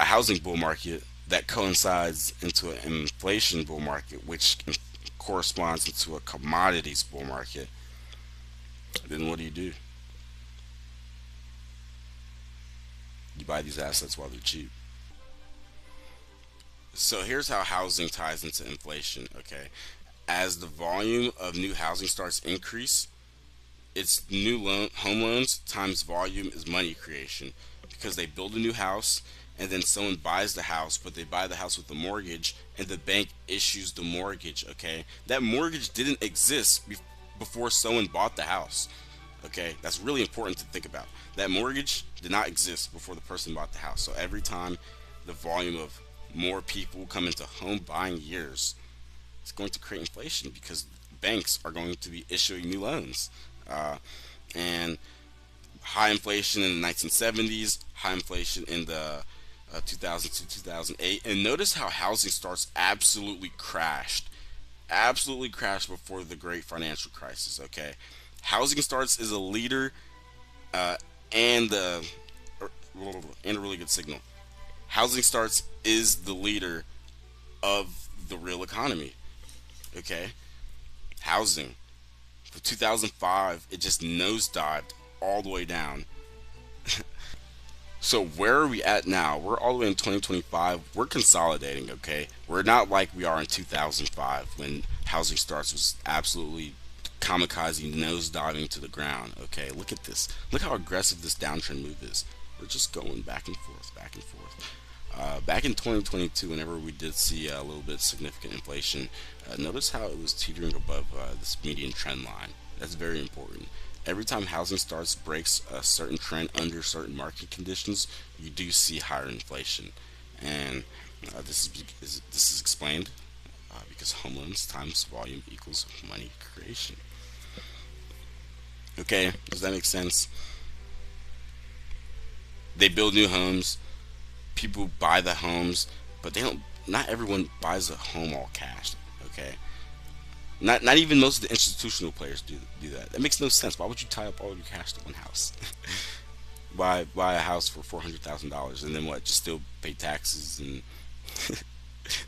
a housing bull market that coincides into an inflation bull market, which corresponds into a commodities bull market, then what do? You buy these assets while they're cheap. So here's how housing ties into inflation, okay? As the volume of new housing starts increase, it's home loans times volume is money creation, because they build a new house and then someone buys the house, but they buy the house with a mortgage and the bank issues the mortgage, okay? That mortgage didn't exist before someone bought the house. Okay, that's really important to think about. That mortgage did not exist before the person bought the house. So every time the volume of more people come into home buying years, it's going to create inflation because banks are going to be issuing new loans. Uh, and high inflation in the 1970s, high inflation in the 2000 to 2008. And notice how housing starts absolutely crashed before the great financial crisis, okay? Housing starts is a leader, uh, and and a really good signal. Housing starts is the leader of the real economy. Okay, housing for 2005, it just nosedived all the way down. So where are we at now? We're all the way in 2025. We're consolidating. Okay, we're not like we are in 2005 when housing starts was absolutely kamikaze nose diving to the ground. Okay, look at this. Look how aggressive this downtrend move is. We're just going back and forth, back and forth. Back in 2022, whenever we did see a little bit of significant inflation, notice how it was teetering above this median trend line. That's very important. Every time housing starts breaks a certain trend under certain market conditions, you do see higher inflation, and this is explained because home loans times volume equals money creation. Okay, does that make sense? They build new homes, people buy the homes, but they don't. Not everyone buys a home all cash. Okay, not even most of the institutional players do that. That makes no sense. Why would you tie up all of your cash to one house? Buy a house for $400,000 and then what? Just still pay taxes and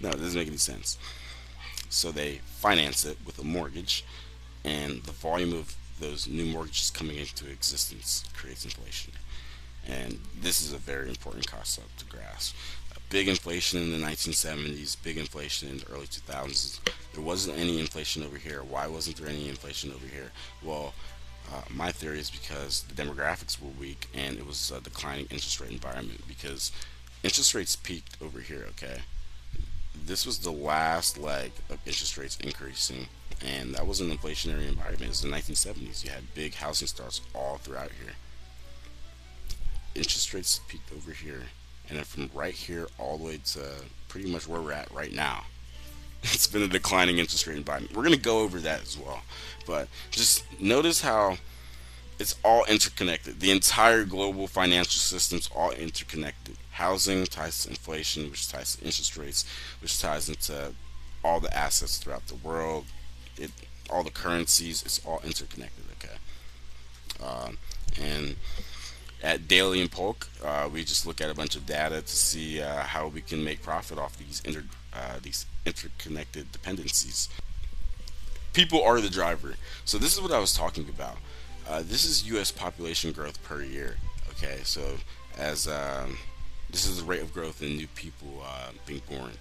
no, it doesn't make any sense. So they finance it with a mortgage, and the volume of those new mortgages coming into existence creates inflation. And this is a very important concept to grasp. Big inflation in the 1970s, big inflation in the early 2000s. There wasn't any inflation over here. Why wasn't there any inflation over here? Well, my theory is because the demographics were weak and it was a declining interest rate environment, because interest rates peaked over here, okay? This was the last leg of interest rates increasing, and that was an inflationary environment. It was the 1970s. You had big housing starts all throughout here. Interest rates peaked over here, and then from right here all the way to pretty much where we're at right now, it's been a declining interest rate environment. We're going to go over that as well, but just notice how it's all interconnected. The entire global financial system's all interconnected. Housing ties to inflation, which ties to interest rates, which ties into all the assets throughout the world. It all the currencies. It's all interconnected. Okay, and at Daley and Polk, we just look at a bunch of data to see how we can make profit off these interconnected dependencies. People are the driver. So this is what I was talking about. This is U.S. population growth per year. Okay, so as this is the rate of growth in new people being born.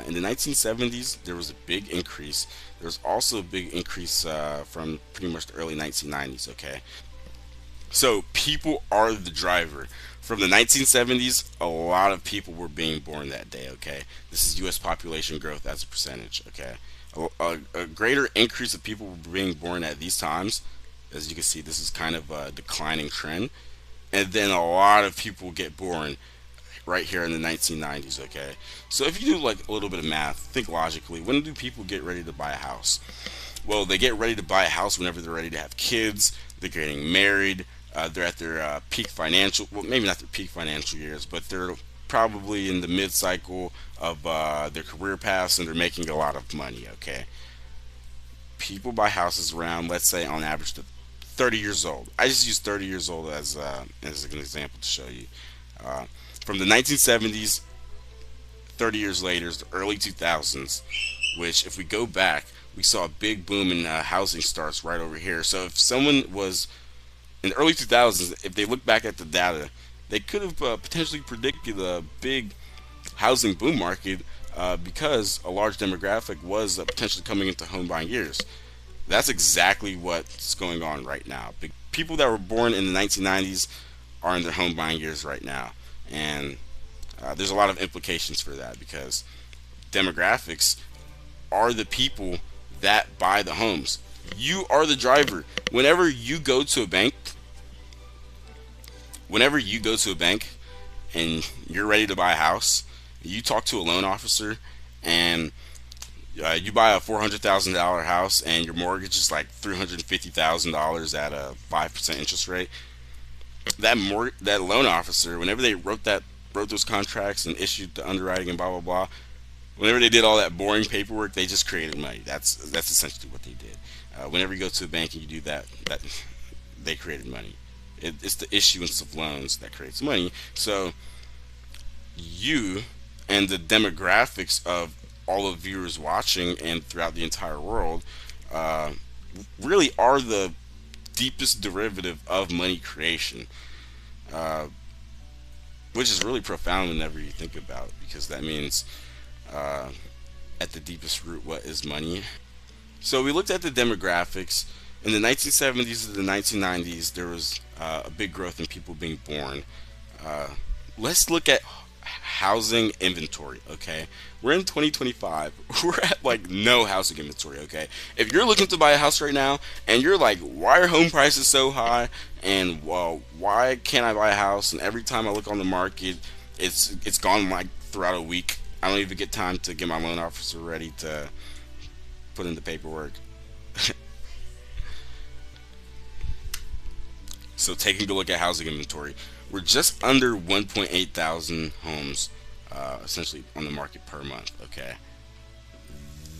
In the 1970s, there was a big increase. There was also a big increase from pretty much the early 1990s. Okay, so people are the driver. From the 1970s, a lot of people were being born that day. Okay, this is U.S. population growth as a percentage. Okay, a greater increase of people were being born at these times. As you can see, this is kind of a declining trend, and then a lot of people get born right here in the 1990s. Okay, so if you do like a little bit of math, think logically. When do people get ready to buy a house? Well, they get ready to buy a house whenever they're ready to have kids. They're getting married. They're at their peak financial, well, maybe not their peak financial years, but they're probably in the mid cycle of their career paths, and they're making a lot of money. Okay, people buy houses around, let's say, on average, to 30 years old. I just use 30 years old as an example to show you. Uh, from the 1970s 30 years later is the early 2000s, which if we go back, we saw a big boom in housing starts right over here. So if someone was in the early 2000s, if they look back at the data, they could have potentially predicted a big housing boom market because a large demographic was potentially coming into home buying years. That's exactly what's going on right now. People that were born in the 1990s are in their home buying years right now, and there's a lot of implications for that because demographics are the people that buy the homes. You are the driver. Whenever you go to a bank and you're ready to buy a house, you talk to a loan officer and you buy a $400,000 house and your mortgage is like $350,000 at a 5% interest rate. That loan officer, whenever they wrote those contracts and issued the underwriting and blah blah blah, whenever they did all that boring paperwork, they just created money. That's essentially what they did. Whenever you go to a bank and you do that they created money. It's the issuance of loans that creates money. So you and the demographics of all of viewers watching and throughout the entire world uh, really are the deepest derivative of money creation, uh, which is really profound whenever you think about it, because that means uh, at the deepest root, what is money? So we looked at the demographics. In the 1970s to the 1990s, there was a big growth in people being born. Uh, let's look at housing inventory, okay? We're in 2025. We're at like no housing inventory, okay? If you're looking to buy a house right now and you're like, why are home prices so high? And well, why can't I buy a house? And every time I look on the market, it's gone like throughout a week. I don't even get time to get my loan officer ready to put in the paperwork. So taking a look at housing inventory, we're just under 1.8 thousand homes essentially on the market per month. Okay,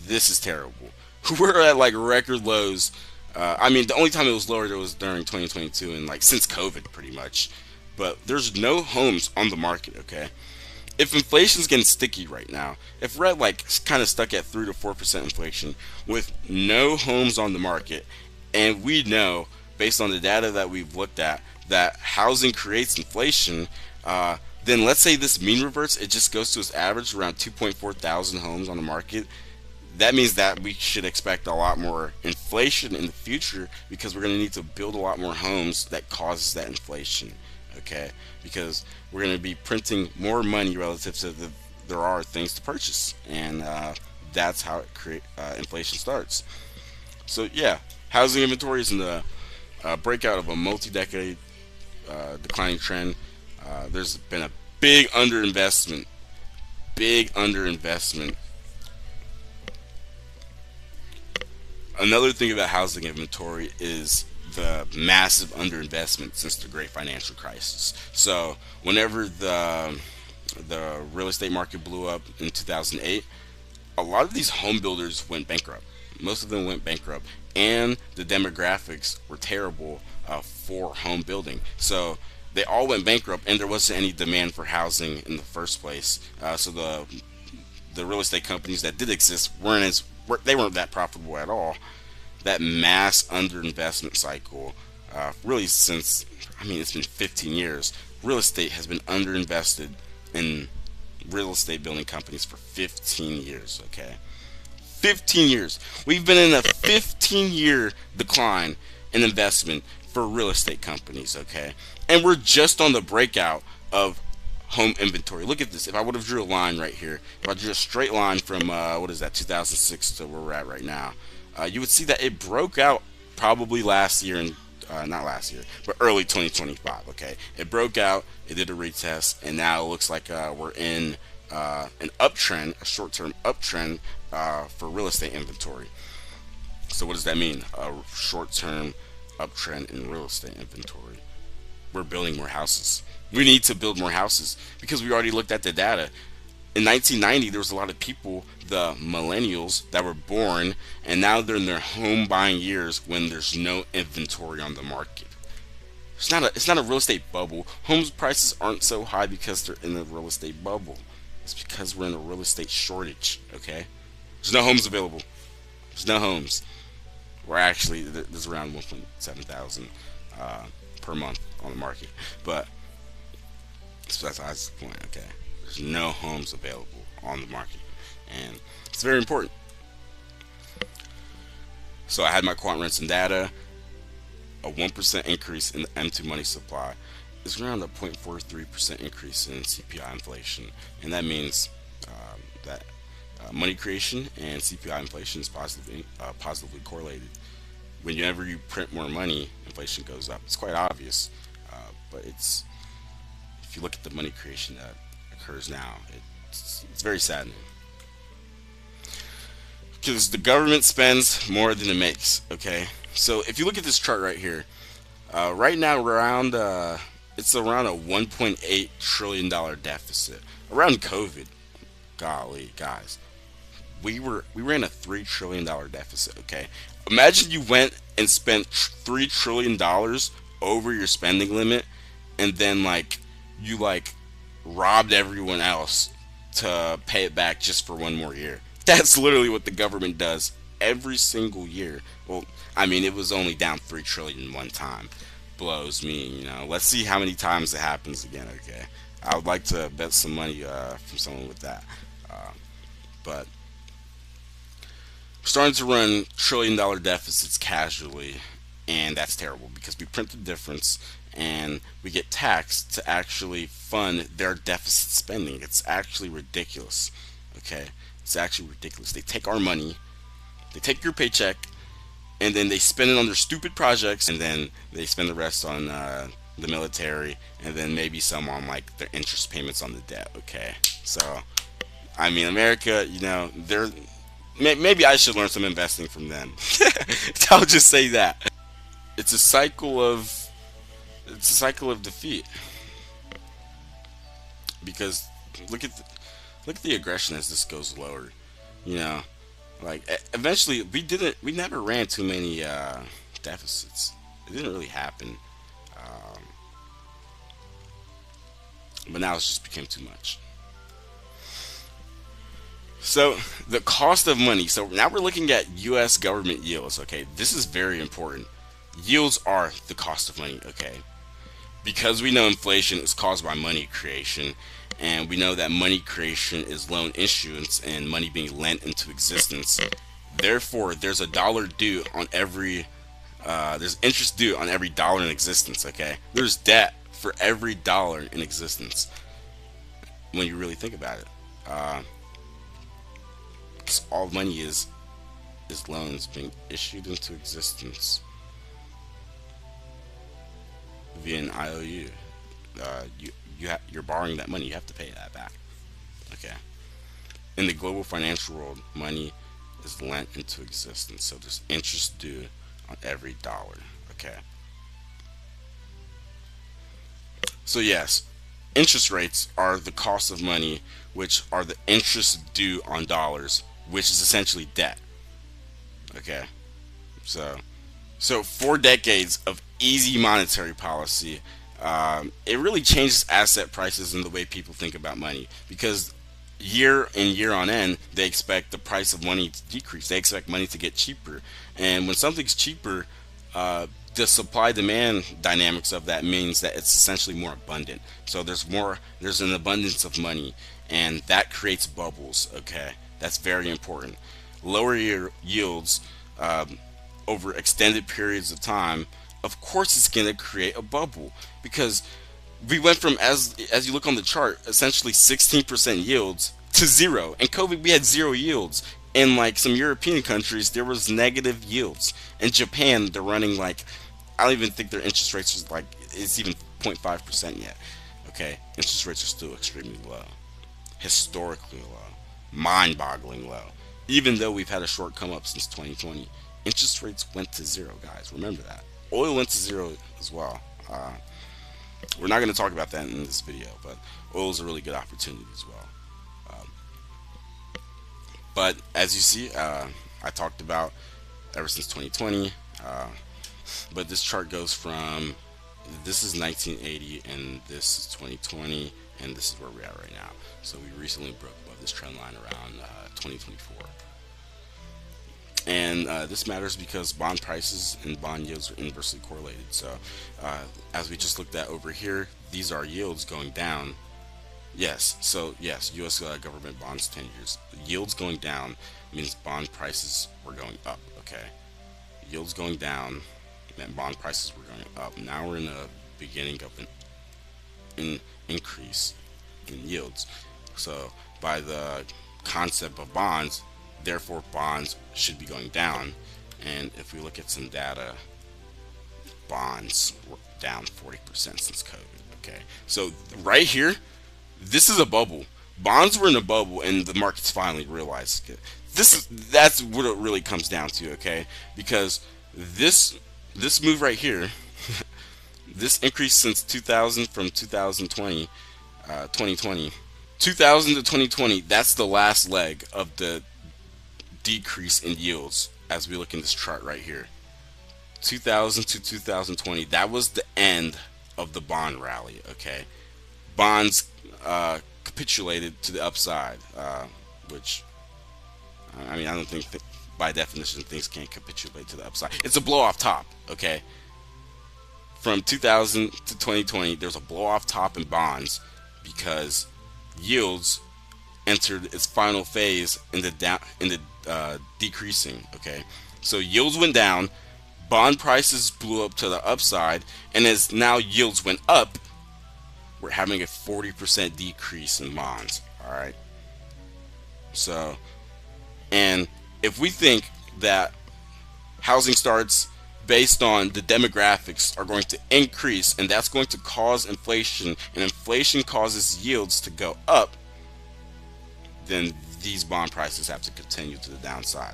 this is terrible. We're at like record lows. I mean, the only time it was lower was during 2022 and like since COVID, pretty much. But there's no homes on the market. Okay, if inflation's getting sticky right now, if we're at like kind of stuck at 3 to 4% inflation with no homes on the market, and we know based on the data that we've looked at that housing creates inflation, then let's say this mean reverts, it just goes to its average around 2.4 thousand homes on the market. That means that we should expect a lot more inflation in the future because we're going to need to build a lot more homes that causes that inflation. Okay, because we're going to be printing more money relative to there are things to purchase, and that's how inflation starts. So yeah, housing inventory is in the breakout of a multi-decade declining trend. There's been a big underinvestment. Another thing about housing inventory is the massive underinvestment since the Great Financial Crisis. So whenever the real estate market blew up in 2008, a lot of these home builders went bankrupt. Most of them went bankrupt, and the demographics were terrible for home building. So they all went bankrupt, and there wasn't any demand for housing in the first place. So the real estate companies that did exist weren't that profitable at all. That mass underinvestment cycle, really since, I mean, it's been 15 years. Real estate has been underinvested in real estate building companies for 15 years. Okay, 15 years. We've been in a 15-year decline in investment for real estate companies. Okay, and we're just on the breakout of home inventory. Look at this. If I would have drew a line right here, if I drew a straight line from what is that, 2006 to where we're at right now, you would see that it broke out probably last year, and not last year, but early 2025. Okay, it broke out, it did a retest, and now it looks like we're in an uptrend, a short-term uptrend for real estate inventory. So what does that mean? A short-term uptrend in real estate inventory. We're building more houses. We need to build more houses because we already looked at the data. In 1990, there was a lot of people, the Millennials, that were born, and now they're in their home buying years when there's no inventory on the market. It's not a real estate bubble. Homes prices aren't so high because they're in a real estate bubble. It's because we're in a real estate shortage. Okay, there's no homes available. There's no homes. We're actually there's around 1.7 thousand uh, per month on the market, but so that's the point. Okay, there's no homes available on the market, and it's very important. So I had my quant rents and data. A 1% increase in the M2 money supply is around a 0.43% increase in CPI inflation, and that means that money creation and CPI inflation is positively correlated. Whenever you print more money, inflation goes up. It's quite obvious, but if you look at the money creation that occurs now, it's very saddening because the government spends more than it makes. Okay, so if you look at this chart right here, right now around it's around a 1.8 trillion dollar deficit. Around COVID, golly, guys, we ran a $3 trillion deficit. Okay, imagine you went and spent $3 trillion over your spending limit, and then you robbed everyone else to pay it back just for one more year. That's literally what the government does every single year. Well, I mean, it was only down 3 trillion one time. Blows me, Let's see how many times it happens again. Okay, I would like to bet some money from someone with that. But we're starting to run $1 trillion deficits casually, and that's terrible because we print the difference and we get taxed to actually fund their deficit spending. It's actually ridiculous. Okay, it's actually ridiculous. They take our money, they take your paycheck, and then they spend it on their stupid projects, and then they spend the rest on the military, and then maybe some on their interest payments on the debt. Okay, so I mean, America, they're maybe I should learn some investing from them. I'll just say that it's a cycle of defeat because look at the aggression as this goes lower. You know, eventually we never ran too many deficits. It didn't really happen, um, but now it's just became too much. So the cost of money. So now we're looking at U.S. government yields. Okay, this is very important. Yields are the cost of money. Okay, because we know inflation is caused by money creation, and we know that money creation is loan issuance and money being lent into existence. Therefore, there's a dollar due on every there's interest due on every dollar in existence. Okay, there's debt for every dollar in existence when you really think about it. 'Cause all money is loans being issued into existence via an IOU. You're borrowing that money. You have to pay that back. Okay. In the global financial world, money is lent into existence, so there's interest due on every dollar. Okay. So yes, interest rates are the cost of money, which are the interest due on dollars, which is essentially debt. Okay. So 4 decades of easy monetary policy, it really changes asset prices and the way people think about money, because year in year on end they expect the price of money to decrease. They expect money to get cheaper, and when something's cheaper, the supply demand dynamics of that means that it's essentially more abundant. So there's an abundance of money, and that creates bubbles. Okay, that's very important. Lower your yields over extended periods of time, of course it's going to create a bubble, because we went from, as you look on the chart, essentially 16% yields to zero. In COVID we had zero yields. In some European countries there was negative yields. In Japan they're running I don't even think their interest rates is it's even 0.5% yet. Okay, interest rates are still extremely low, historically low, mind-boggling low. Even though we've had a short come up since 2020, interest rates went to zero, guys. Remember that. Oil went to zero as well. We're not going to talk about that in this video, but oil is a really good opportunity as well. But as you see, I talked about ever since 2020. But this chart goes from, this is 1980 and this is 2020, and this is where we're at right now. So we recently broke above this trend line around 2024. And this matters because bond prices and bond yields are inversely correlated. So as we just looked at over here, these are yields going down. Yes, so yes, U.S. Government bonds 10 years. Yields going down means bond prices were going up, okay? Yields going down meant bond prices were going up. Now we're in the beginning of an increase in yields. So by the concept of bonds, therefore bonds should be going down. And if we look at some data, bonds were down 40% since COVID, okay? So right here, this is a bubble. Bonds were in a bubble, and the markets finally realized it. That's what it really comes down to, okay? Because this move right here, this increase since 2000 from 2020, 2020, 2000 to 2020, that's the last leg of the decrease in yields as we look in this chart right here. 2000 to 2020, that was the end of the bond rally, okay? Bonds capitulated to the upside, which I mean, I don't think that by definition things can't capitulate to the upside. It's a blow off top, okay? From 2000 to 2020, there's a blow off top in bonds because yields entered its final phase in the decreasing, okay? So yields went down, bond prices blew up to the upside, and as now yields went up, we're having a 40% decrease in bonds. All right. So, and if we think that housing starts based on the demographics are going to increase, and that's going to cause inflation, and inflation causes yields to go up, then these bond prices have to continue to the downside.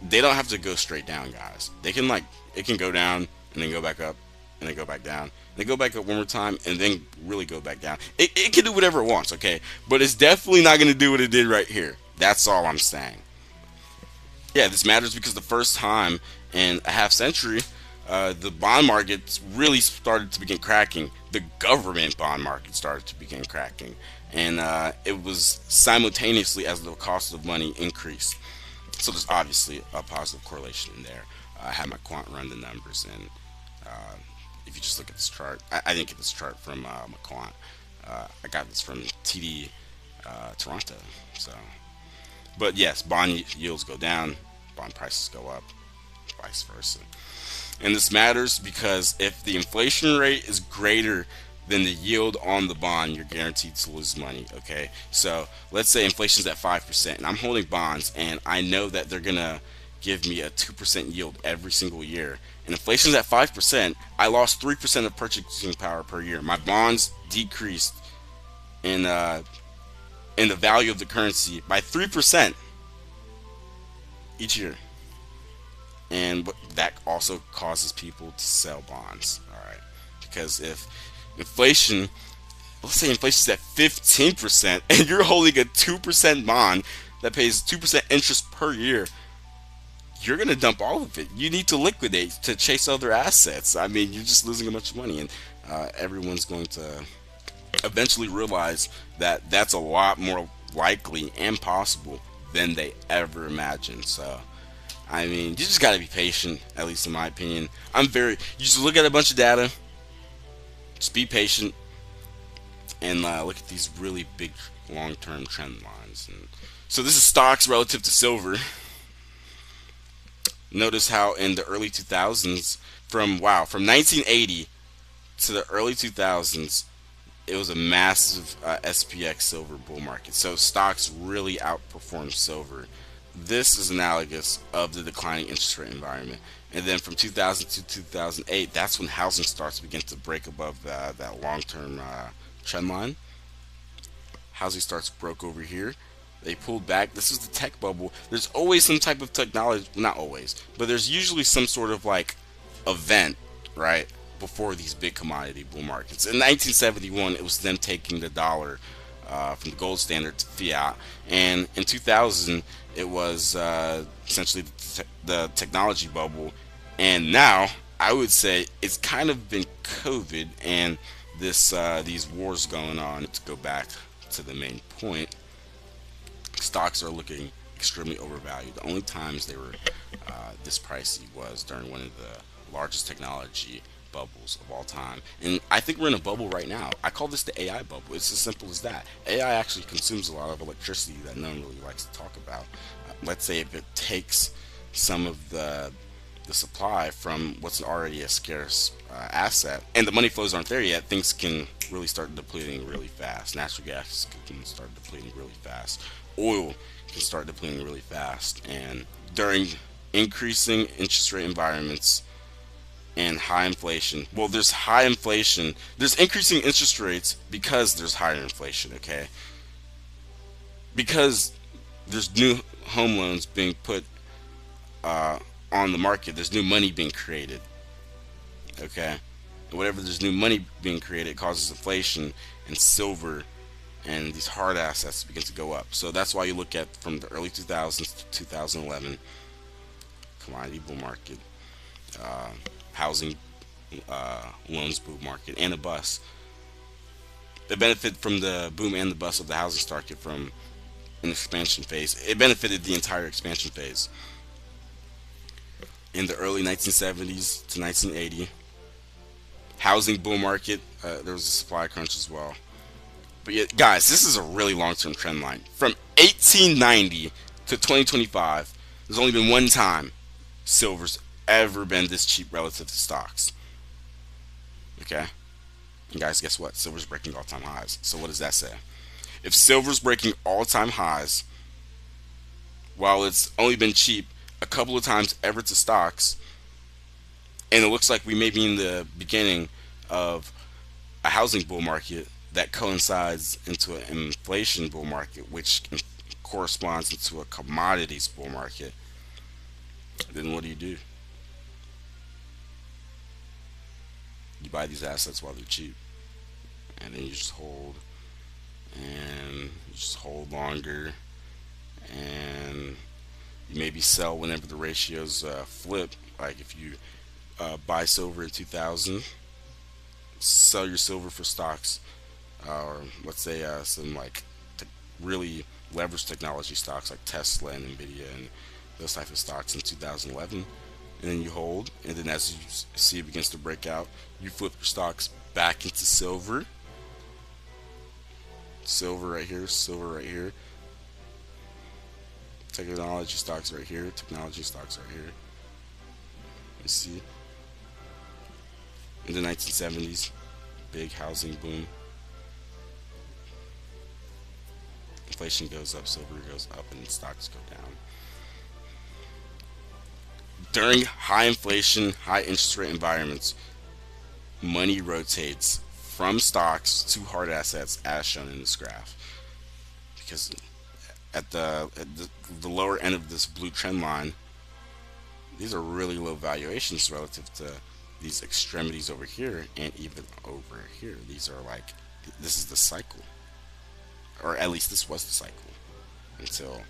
They don't have to go straight down, guys. They can it can go down and then go back up and then go back down. They go back up one more time and then really go back down. It can do whatever it wants, okay? But it's definitely not going to do what it did right here. That's all I'm saying. Yeah, this matters because the first time in a half century, the bond markets really started to begin cracking. The government bond market started to begin cracking. And it was simultaneously as the cost of money increased. So there's obviously a positive correlation in there. I had my quant run the numbers, and if you just look at this chart, I didn't get this chart from my quant. I got this from TD Toronto. So, but yes, bond yields go down, bond prices go up, vice versa. And this matters because if the inflation rate is greater than the yield on the bond, you're guaranteed to lose money, okay? So let's say inflation's at 5% and I'm holding bonds and I know that they're gonna give me a 2% yield every single year, and inflation's at 5%, I lost 3% of purchasing power per year. My bonds decreased in the value of the currency by 3% each year. And that also causes people to sell bonds, all right? Because if inflation, let's say inflation's at 15% and you're holding a 2% bond that pays 2% interest per year, you're going to dump all of it. You need to liquidate to chase other assets. I mean, you're just losing a bunch of money, and everyone's going to eventually realize that that's a lot more likely and possible than they ever imagined. So, I mean, you just got to be patient, at least in my opinion. You just look at a bunch of data, just be patient, and look at these really big long-term trend lines. And so this is stocks relative to silver. Notice how in the early 2000s, from 1980 to the early 2000s, it was a massive SPX silver bull market. So stocks really outperformed silver. This is analogous of the declining interest rate environment. And then from 2000 to 2008, that's when housing starts to begin to break above that long-term trend line. Housing starts broke over here. They pulled back. This is the tech bubble. There's always some type of technology, not always, but there's usually some sort of like event, right, before these big commodity bull markets. In 1971, it was them taking the dollar from the gold standard to fiat, and in 2000, it was essentially the technology bubble. And now, I would say it's kind of been COVID, and these wars going on. To go back to the main point, stocks are looking extremely overvalued. The only times they were this pricey was during one of the largest technology bubbles of all time. And I think we're in a bubble right now. I call this the AI bubble. It's as simple as that. AI actually consumes a lot of electricity that no one really likes to talk about. Let's say if it takes some of the supply from what's already a scarce asset, and the money flows aren't there yet, things can really start depleting really fast. Natural gas can start depleting really fast. Oil can start depleting really fast. And during increasing interest rate environments and high inflation, well, there's high inflation, there's increasing interest rates because there's higher inflation, okay? Because there's new home loans being put uh, on the market, there's new money being created, okay? And whatever there's new money being created, it causes inflation, and silver and these hard assets begin to go up. So that's why you look at from the early 2000s to 2011, commodity bull market, uh, housing loans bull market, and a bust. It benefited from the boom and the bust of the housing market from an expansion phase. It benefited the entire expansion phase. In the early 1970s to 1980, housing bull market, there was a supply crunch as well. But yeah, guys, this is a really long-term trend line. From 1890 to 2025, there's only been one time silver's ever been this cheap relative to stocks. Okay? And guys, guess what? Silver's breaking all-time highs. So what does that say? If silver's breaking all-time highs, while it's only been cheap a couple of times ever to stocks, and it looks like we may be in the beginning of a housing bull market that coincides into an inflation bull market, which corresponds into a commodities bull market, then what do? You buy these assets while they're cheap, and then you just hold, and you just hold longer, and you maybe sell whenever the ratios flip. Like if you buy silver in 2000, sell your silver for stocks, or let's say some like really leveraged technology stocks like Tesla and Nvidia and those type of stocks in 2011, and then you hold, and then as you see it begins to break out, you flip your stocks back into silver. Silver right here, silver right here. Technology stocks right here, technology stocks right here. You see? In the 1970s, big housing boom. Inflation goes up, silver goes up, and stocks go down. During high inflation, high interest rate environments, money rotates from stocks to hard assets as shown in this graph. Because at the lower end of this blue trend line, these are really low valuations relative to these extremities over here and even over here. These are like, this is the cycle, or at least this was the cycle until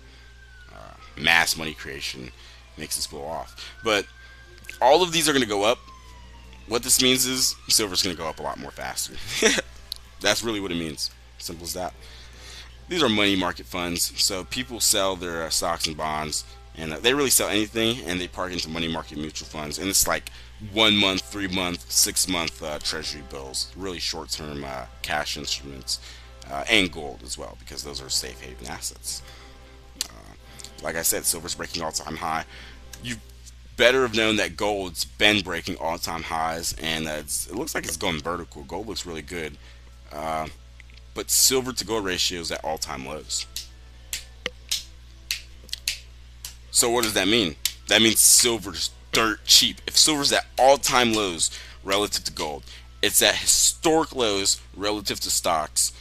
mass money creation makes this blow off. But all of these are going to go up. What this means is silver's going to go up a lot more faster. That's really what it means. Simple as that. These are money market funds, so people sell their stocks and bonds, and they really sell anything, and they park into money market mutual funds, and it's like 1 month, 3 month, 6 month treasury bills, really short term cash instruments, and gold as well, because those are safe haven assets. Like I said, silver's breaking all time high. You better have known that gold's been breaking all time highs, and it looks like it's going vertical. Gold looks really good. But silver to gold ratio is at all time lows. So what does that mean? That means silver's dirt cheap. If silver's at all time lows relative to gold, it's at historic lows relative to stocks,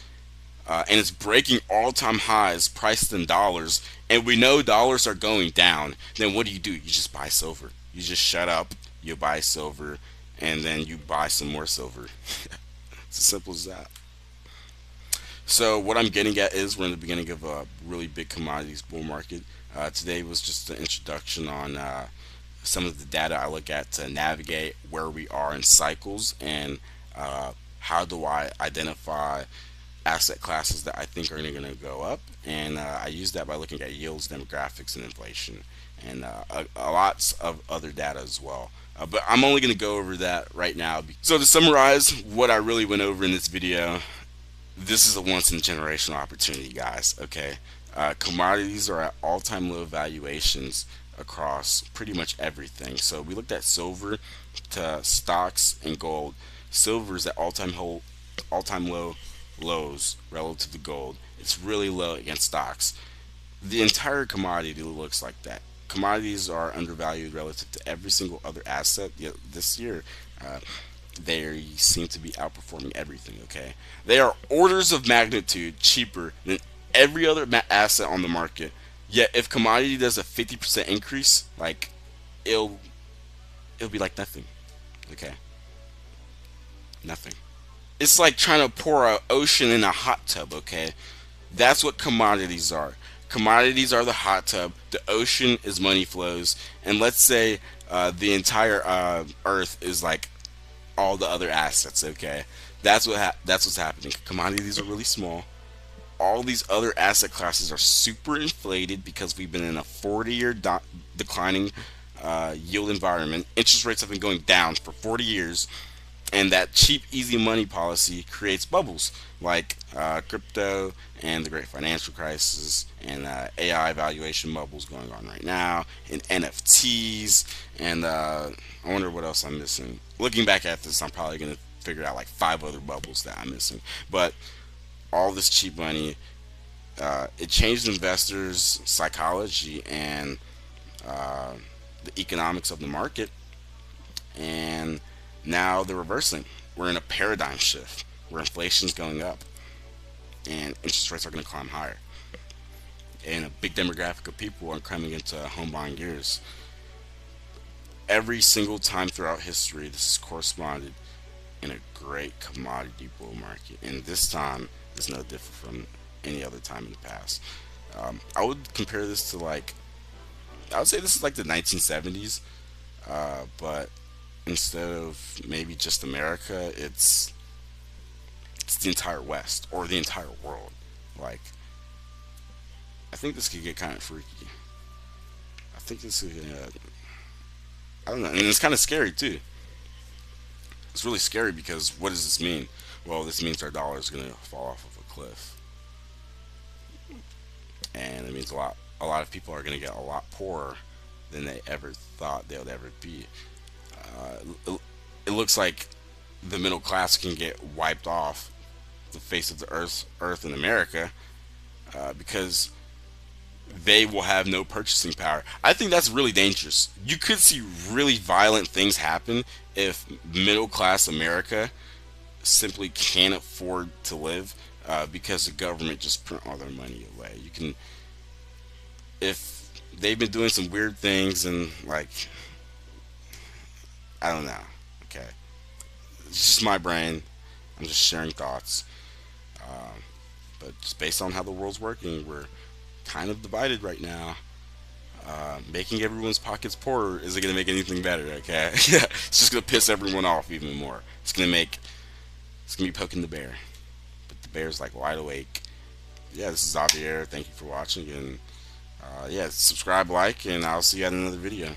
and it's breaking all time highs priced in dollars, and we know dollars are going down, then what do? You just buy silver. You just shut up, you buy silver, and then you buy some more silver. It's as simple as that. So what I'm getting at is we're in the beginning of a really big commodities bull market. Today was just an introduction on some of the data I look at to navigate where we are in cycles and how do I identify asset classes that I think are going to go up, and I use that by looking at yields, demographics, and inflation, and a lots of other data as well. But I'm only going to go over that right now. So to summarize what I really went over in this video, this is a once in a generational opportunity, guys. Okay, commodities are at all-time low valuations across pretty much everything. So we looked at silver to stocks and gold. Silver is at all-time low lows relative to gold. It's really low against stocks. The entire commodity looks like that. Commodities are undervalued relative to every single other asset. Yet this year, uh, they seem to be outperforming everything. Okay, they are orders of magnitude cheaper than every other asset on the market. Yet, if commodity does a 50% increase, like it'll it'll be like nothing. Okay, nothing. It's like trying to pour an ocean in a hot tub. Okay, that's what commodities are. Commodities are the hot tub. The ocean is money flows. And let's say the entire Earth is like all the other assets. Okay, that's what's happening. Commodities are really small. All these other asset classes are super inflated because we've been in a 40-year declining yield environment. Interest rates have been going down for 40 years, and that cheap, easy money policy creates bubbles like crypto and the Great Financial Crisis, and AI valuation bubbles going on right now, and NFTs, and I wonder what else I'm missing. Looking back at this, I'm probably going to figure out like 5 other bubbles that I'm missing. But all this cheap money, it changed investors' psychology and uh, the economics of the market, and now they're reversing. We're in a paradigm shift where inflation's going up and interest rates are going to climb higher. And a big demographic of people are coming into home buying years. Every single time throughout history, this is corresponded in a great commodity bull market. And this time is no different from any other time in the past. I would compare this to I would say this is like the 1970s, but instead of maybe just America, it's the entire West or the entire world. Like, I think this could get kind of freaky. I think this could get, I don't know, and it's kind of scary too. It's really scary because what does this mean? Well, this means our dollar is going to fall off of a cliff, and it means a lot of people are going to get a lot poorer than they ever thought they would ever be. It looks like the middle class can get wiped off the face of the earth in America because they will have no purchasing power. I think that's really dangerous. You could see really violent things happen if middle class America simply can't afford to live because the government just print all their money away. You can, if they've been doing some weird things and like, I don't know. Okay, it's just my brain. I'm just sharing thoughts. Um, but just based on how the world's working, we're kind of divided right now. Making everyone's pockets poorer isn't going to make anything better. Okay, it's just going to piss everyone off even more. It's going to be poking the bear, but the bear's like wide awake. Yeah, this is Javier. Thank you for watching, and yeah, subscribe, like, and I'll see you at another video.